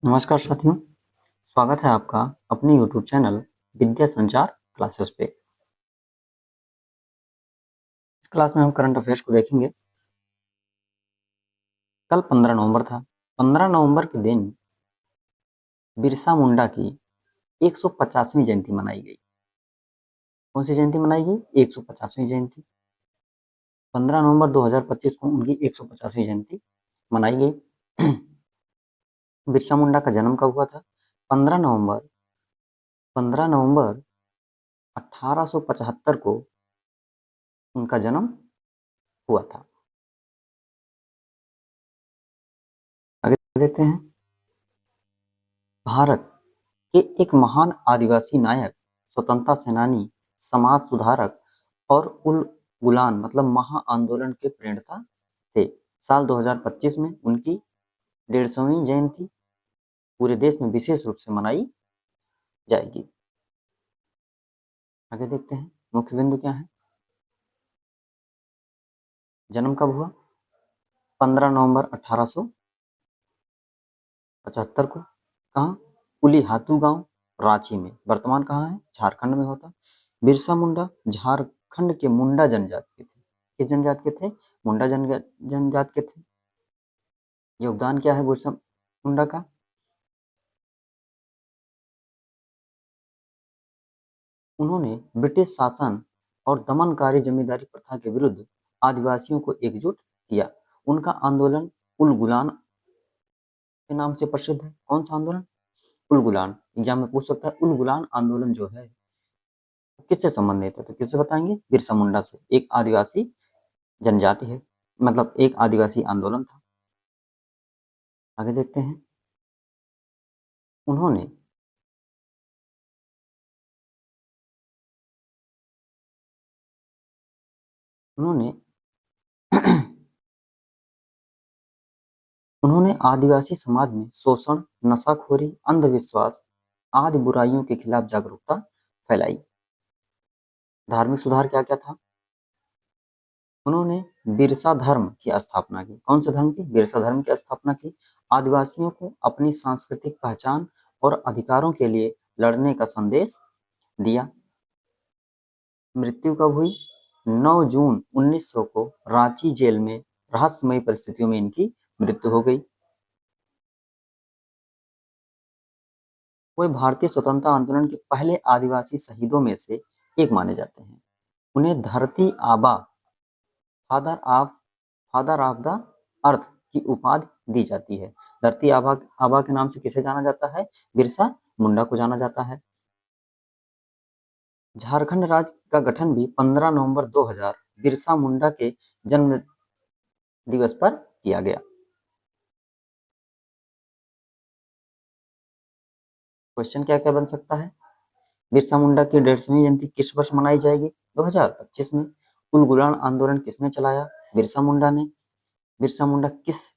नमस्कार साथियों, स्वागत है आपका अपने YouTube चैनल विद्या संचार क्लासेस पे। इस क्लास में हम करंट अफेयर्स को देखेंगे। कल 15 नवंबर था। 15 नवंबर के दिन बिरसा मुंडा की 150वीं जयंती मनाई गई। कौन सी जयंती मनाई गई? 150वीं जयंती। 15 नवंबर 2025 को उनकी 150वीं जयंती मनाई गई। बिरसा मुंडा का जन्म कब हुआ था? 15 नवंबर 1875 को उनका जन्म हुआ था। आगे देखते हैं। भारत के एक महान आदिवासी नायक, स्वतंत्रता सेनानी, समाज सुधारक और उल गुलान मतलब महा आंदोलन के प्रणेता थे। साल 2025 में उनकी 150वीं जयंती पूरे देश में विशेष रूप से मनाई जाएगी। आगे देखते हैं मुख्य बिंदु क्या है। जन्म कब हुआ? 15 नवंबर 1875 को। कहाँ? उलीहातू गांव, रांची में। वर्तमान कहाँ है? झारखंड में होता। बिरसा मुंडा झारखंड के मुंडा जनजाति के थे। किस जनजाति के थे? मुंडा जनजाति के थे। योगदान क्या है बिरसा मुंडा का? उन्होंने ब्रिटिश शासन और दमनकारी जमींदारी प्रथा के विरुद्ध आदिवासियों को एकजुट किया। उनका आंदोलन उल गुलान के नाम से प्रसिद्ध है। कौन सा आंदोलन? उल गुलान। एग्जाम में पूछ सकता है उल गुलान आंदोलन जो है किससे संबंधित है, तो किससे बताएंगे? बिरसा मुंडा से। एक आदिवासी जनजाति है, मतलब एक आदिवासी आंदोलन था। आगे देखते हैं। उन्होंने उन्होंने उन्होंने आदिवासी समाज में शोषण, नशाखोरी, अंधविश्वास आदि बुराइयों के खिलाफ जागरूकता फैलाई। धार्मिक सुधार क्या क्या था? उन्होंने बिरसा धर्म की स्थापना की। कौन से धर्म की? बिरसा धर्म की स्थापना की। आदिवासियों को अपनी सांस्कृतिक पहचान और अधिकारों के लिए लड़ने का संदेश दिया। मृत्यु कब हुई? 9 जून 1900 को रांची जेल में रहस्यमयी परिस्थितियों में इनकी मृत्यु हो गई। वे भारतीय स्वतंत्रता आंदोलन के पहले आदिवासी शहीदों में से एक माने जाते हैं। उन्हें धरती आबा, फादर ऑफ द अर्थ की उपाधि दी जाती है। धरती आबा के नाम से किसे जाना जाता है? बिरसा मुंडा को जाना जाता है। झारखंड राज्य का गठन भी 15 नवंबर 2000 बिरसा मुंडा के जन्म दिवस पर किया गया। क्वेश्चन क्या क्या बन सकता है? बिरसा मुंडा की 150वीं जयंती किस वर्ष मनाई जाएगी? 2025 में। उल गुलान आंदोलन किसने चलाया? बिरसा मुंडा ने। बिरसा मुंडा किस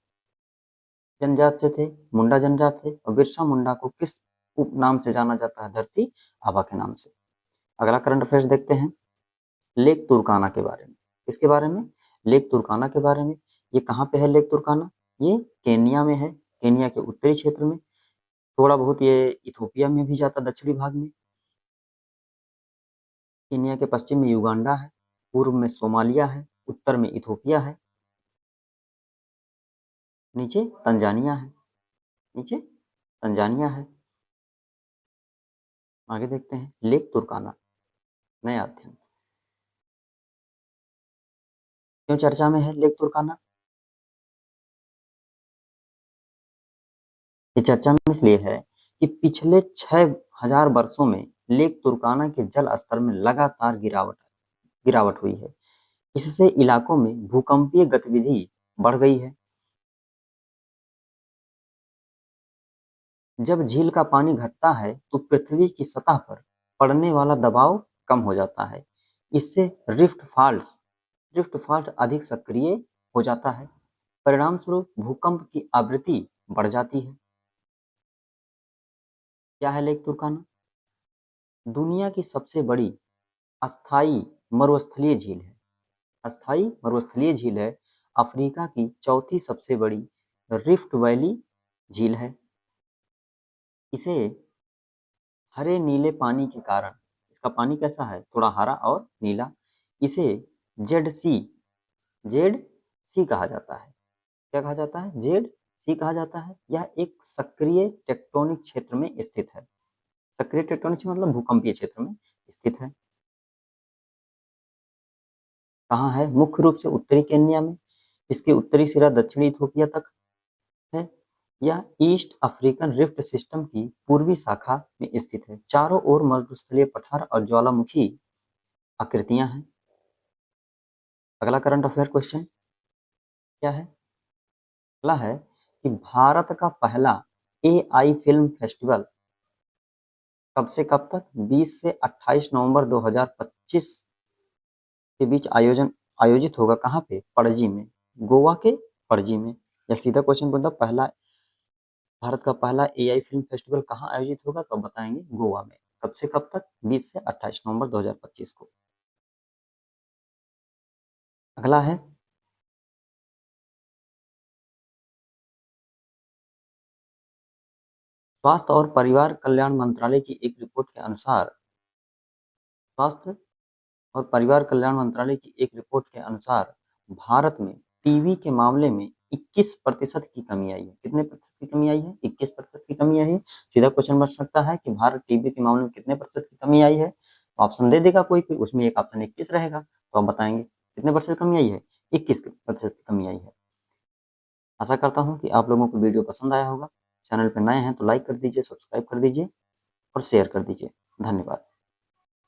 जनजात से थे? मुंडा जनजात थे। और बिरसा मुंडा को किस उपनाम से जाना जाता है? धरती आबा के नाम से। अगला करंट अफेयर्स देखते हैं लेक तुर्काना के बारे में। किसके बारे में? लेक तुर्काना के बारे में। ये कहाँ पे है लेक तुर्काना? ये केनिया में है। केनिया के उत्तरी क्षेत्र में। थोड़ा बहुत ये इथोपिया में भी जाता, दक्षिणी भाग में। केनिया के पश्चिम में युगांडा है, पूर्व में सोमालिया है, उत्तर में इथोपिया है, नीचे तंजानिया है। नीचे तंजानिया है। आगे देखते हैं लेक तुर्काना, नया अध्ययन। क्यों चर्चा में है लेक तुर्काना? ये चर्चा में इसलिए है कि पिछले 6000 वर्षों में लेक तुर्काना के जल स्तर में लगातार गिरावट हुई है। इससे इलाकों में भूकंपीय गतिविधि बढ़ गई है। जब झील का पानी घटता है तो पृथ्वी की सतह पर पड़ने वाला दबाव कम हो जाता है। इससे रिफ्ट फॉल्ट अधिक सक्रिय हो जाता है। परिणाम स्वरूप भूकंप की आवृत्ति बढ़ जाती है। क्या है लेक तुर्काना? दुनिया की सबसे बड़ी अस्थाई मरुस्थलीय झील है। अस्थाई मरुस्थलीय झील है। अफ्रीका की चौथी सबसे बड़ी रिफ्ट वैली झील है। इसे हरे नीले पानी के कारण, इसका पानी कैसा है, थोड़ा हरा और नीला, इसे जेड सी कहा जाता है। क्या कहा जाता है, जेड सी कहा जाता है। यह एक सक्रिय टेक्टोनिक क्षेत्र में स्थित है। सक्रिय टेक्टोनिक मतलब भूकंपीय क्षेत्र में स्थित है। कहाँ है, मुख्य रूप से उत्तरी केन्या में, इसके उत्तरी सिरा दक्षिणी इथोपिया तक है। यह ईस्ट अफ्रीकन रिफ्ट सिस्टम की पूर्वी शाखा में स्थित है। चारों ओर मरुस्थलीय पठार और ज्वालामुखी आकृतियां हैं। अगला करंट अफेयर क्वेश्चन क्या है, अगला है कि भारत का पहला एआई फिल्म फेस्टिवल कब से कब तक, 20 से 28 नवंबर 2025 के बीच आयोजित होगा। कहाँ पे, पणजी में, गोवा के पणजी में। या सीधा क्वेश्चन बोलता, पहला भारत का पहला एआई फिल्म फेस्टिवल कहाँ आयोजित होगा, तो बताएंगे गोवा में। कब से कब तक, 20 से 28 नवंबर 2025 को। अगला है स्वास्थ्य और परिवार कल्याण मंत्रालय की एक रिपोर्ट के अनुसार, स्वास्थ्य और परिवार कल्याण मंत्रालय की एक रिपोर्ट के अनुसार भारत में टीबी के मामले में 21% की कमी आई है। कितने प्रतिशत की कमी आई है, 21% की कमी आई है। सीधा क्वेश्चन बन सकता है कि भारत टीबी के मामले में कितने प्रतिशत की कमी आई है, तो ऑप्शन दे देगा कोई कोई, उसमें एक ऑप्शन 21 रहेगा, तो आप बताएंगे कितने प्रतिशत कमी आई है, 21% की कमी आई है। आशा करता हूँ कि आप लोगों को वीडियो पसंद आया होगा। चैनल पर नए हैं तो लाइक कर दीजिए, सब्सक्राइब कर दीजिए और शेयर कर दीजिए। धन्यवाद।